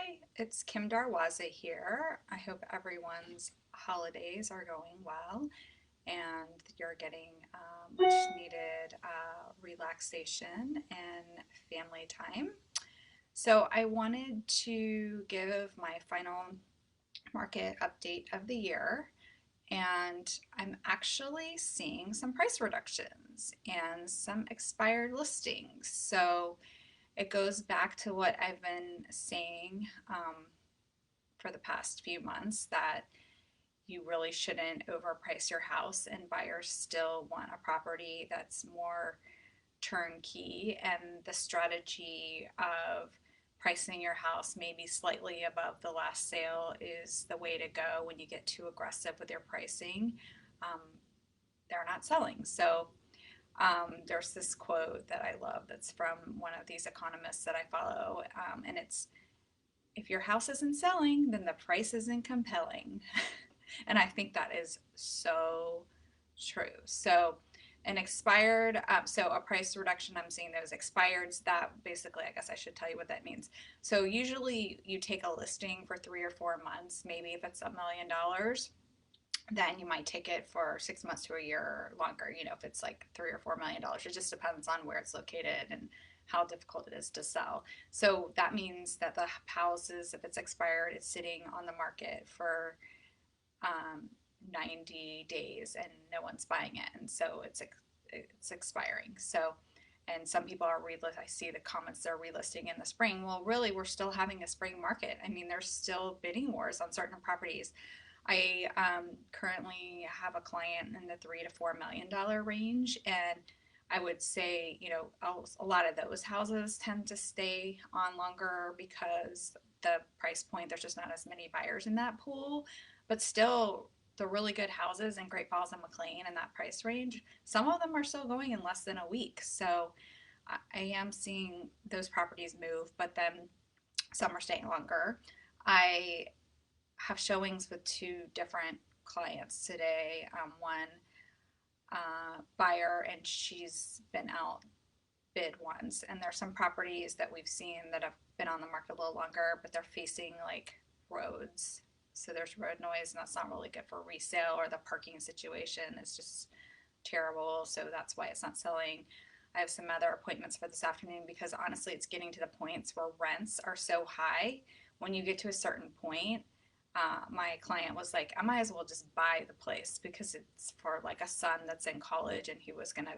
Hi, it's Kim Darwaza here. I hope everyone's holidays are going well and you're getting much needed relaxation and family time. So, I wanted to give my final market update of the year, and I'm actually seeing some price reductions and some expired listings. So, it goes back to what I've been saying for the past few months, that you really shouldn't overprice your house, and buyers still want a property that's more turnkey. And the strategy of pricing your house maybe slightly above the last sale is the way to go. When you get too aggressive with your pricing, um, they're not selling. So there's this quote that I love that's from one of these economists that I follow, and it's, if your house isn't selling, then the price isn't compelling. And I think that is so true. So, an expired, so a price reduction, I'm seeing those expireds. That basically, I guess I should tell you what that means. So, usually you take a listing for 3 or 4 months, maybe if it's $1 million, then you might take it for 6 months to a year or longer. If it's like $3 or $4 million, it just depends on where it's located and how difficult it is to sell. So that means that the houses, if it's expired, it's sitting on the market for um, 90 days and no one's buying it, and so it's expiring. So, and some people are I see the comments, they're relisting in the spring. Well, really, we're still having a spring market. I mean, there's still bidding wars on certain properties. I currently have a client in the $3 to $4 million range, and I would say, a lot of those houses tend to stay on longer because the price point, there's just not as many buyers in that pool. But still, the really good houses in Great Falls and McLean in that price range, some of them are still going in less than a week. So I am seeing those properties move, but then some are staying longer. I have showings with two different clients today. One buyer, and she's been outbid once. And there's some properties that we've seen that have been on the market a little longer, but they're facing like roads. So there's road noise, and that's not really good for resale, or the parking situation is just terrible. So that's why it's not selling. I have some other appointments for this afternoon because honestly, it's getting to the points where rents are so high. When you get to a certain point, my client was like, I might as well just buy the place because it's for like a son that's in college, and he was gonna,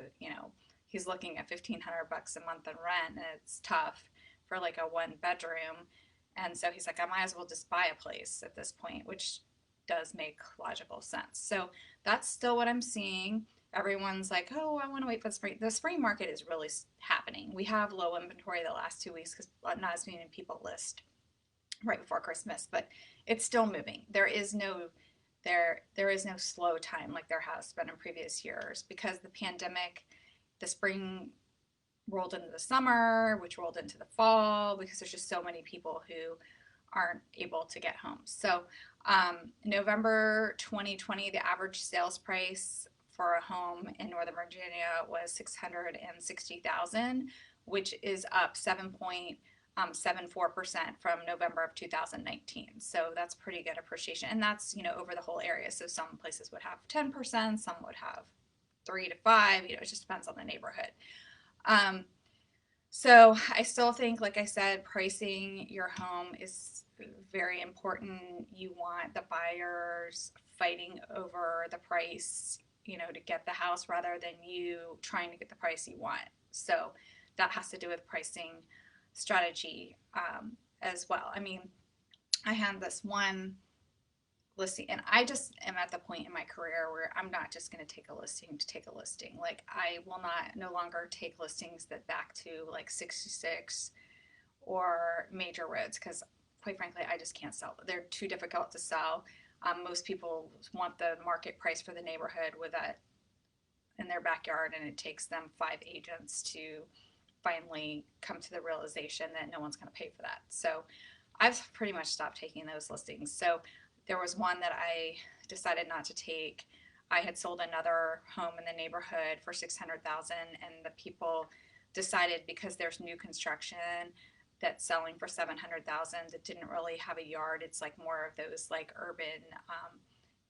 he's looking at $1,500 a month in rent, and it's tough for like a 1 bedroom. And so he's like, I might as well just buy a place at this point, which does make logical sense. So that's still what I'm seeing. Everyone's like, oh, I want to wait for the spring. The spring market is really happening. We have low inventory the last 2 weeks because not as many people list right before Christmas, but it's still moving. There is no slow time like there has been in previous years, because the pandemic, the spring rolled into the summer, which rolled into the fall, because there's just so many people who aren't able to get homes. So, November 2020, the average sales price for a home in Northern Virginia was 660,000, which is up 7.74% from November of 2019. So that's pretty good appreciation, and that's over the whole area. So some places would have 10%, some would have 3 to 5. It just depends on the neighborhood. Um, so I still think, like I said, pricing your home is very important. You want the buyers fighting over the price, to get the house, rather than you trying to get the price you want. So that has to do with pricing strategy as well. I mean, I had this one listing, and I just am at the point in my career where I'm not just going to take a listing to take a listing. Like, I will not no longer take listings that back to like 66 or major roads, because quite frankly, I just can't sell. They're too difficult to sell. Most people want the market price for the neighborhood with that in their backyard, and it takes them 5 agents to finally come to the realization that no one's going to pay for that. So I've pretty much stopped taking those listings. So there was one that I decided not to take. I had sold another home in the neighborhood for 600,000, and the people decided, because there's new construction, that's selling for 700,000 that didn't really have a yard. It's like more of those like urban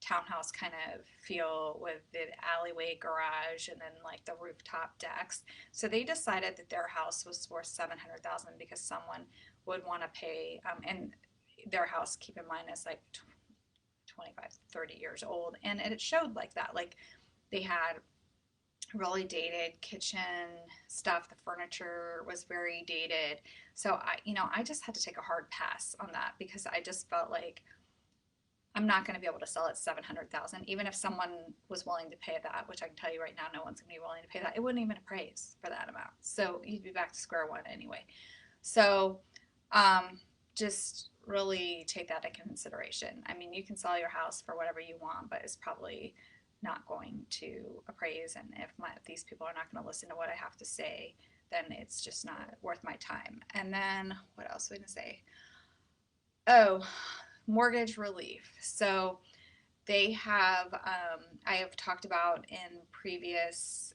townhouse kind of feel with the alleyway garage and then like the rooftop decks. So they decided that their house was worth 700,000 because someone would want to pay and their house, keep in mind, is like 25, 30 years old, and it showed like that. Like they had really dated kitchen stuff. The furniture was very dated. So I just had to take a hard pass on that because I just felt like I'm not going to be able to sell it 700,000. Even if someone was willing to pay that, which I can tell you right now, no one's going to be willing to pay that. It wouldn't even appraise for that amount. So you'd be back to square one anyway. So just really take that into consideration. I mean, you can sell your house for whatever you want, but it's probably not going to appraise. And if these people are not going to listen to what I have to say, then it's just not worth my time. And then what else was I going to say? Oh, mortgage relief. So they have, I have talked about in previous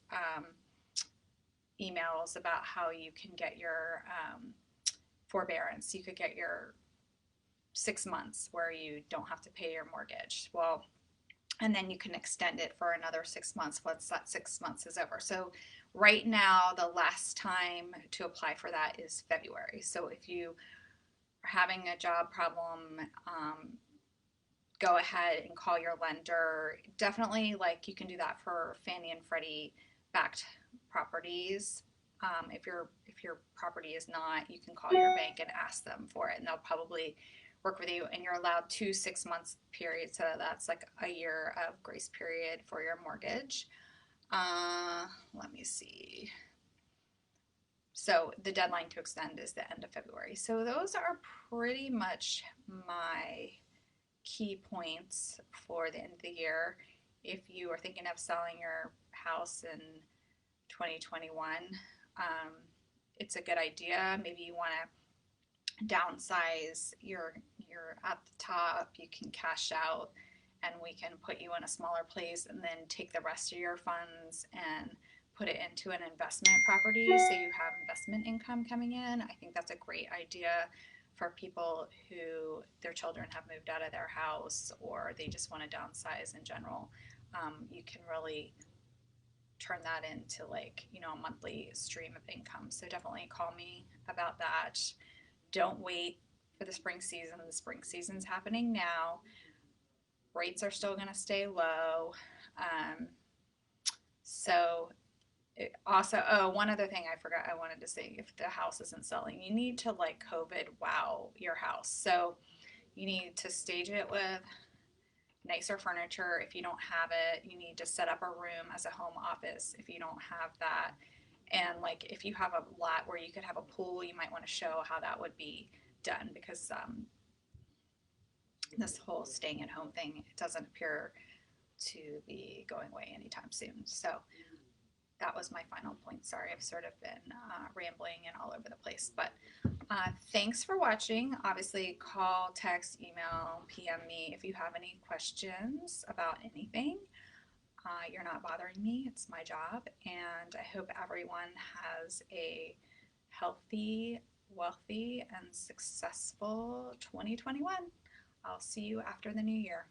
emails about how you can get your forbearance. You could get your 6 months where you don't have to pay your mortgage. Well, and then you can extend it for another 6 months once that 6 months is over. So right now, the last time to apply for that is February. So if you are having a job problem, go ahead and call your lender. Definitely, like you can do that for Fannie and Freddie backed properties. If your property is not, you can call your bank and ask them for it, and they'll probably work with you. And you're allowed 2 6 months periods, so that's like a year of grace period for your mortgage. Let me see. So the deadline to extend is the end of February. So those are pretty much my key points for the end of the year. If you are thinking of selling your house in 2021, it's a good idea. Maybe you want to downsize. You're at the top. You can cash out, and we can put you in a smaller place, and then take the rest of your funds and put it into an investment property so you have investment income coming in. I think that's a great idea for people who their children have moved out of their house or they just want to downsize in general. You can really turn that into like, a monthly stream of income. So definitely call me about that. Don't wait for the spring season. The spring season's happening now. Rates are still going to stay low. So also, oh, one other thing I forgot I wanted to say, if the house isn't selling, you need to like COVID wow your house. So you need to stage it with nicer furniture. If you don't have it, you need to set up a room as a home office if you don't have that. And like if you have a lot where you could have a pool, you might want to show how that would be done, because this whole staying at home thing, it doesn't appear to be going away anytime soon. So that was my final point. Sorry, I've sort of been rambling and all over the place, but thanks for watching. Obviously, call, text, email, PM me if you have any questions about anything. You're not bothering me. It's my job, and I hope everyone has a healthy, wealthy, and successful 2021. I'll see you after the new year.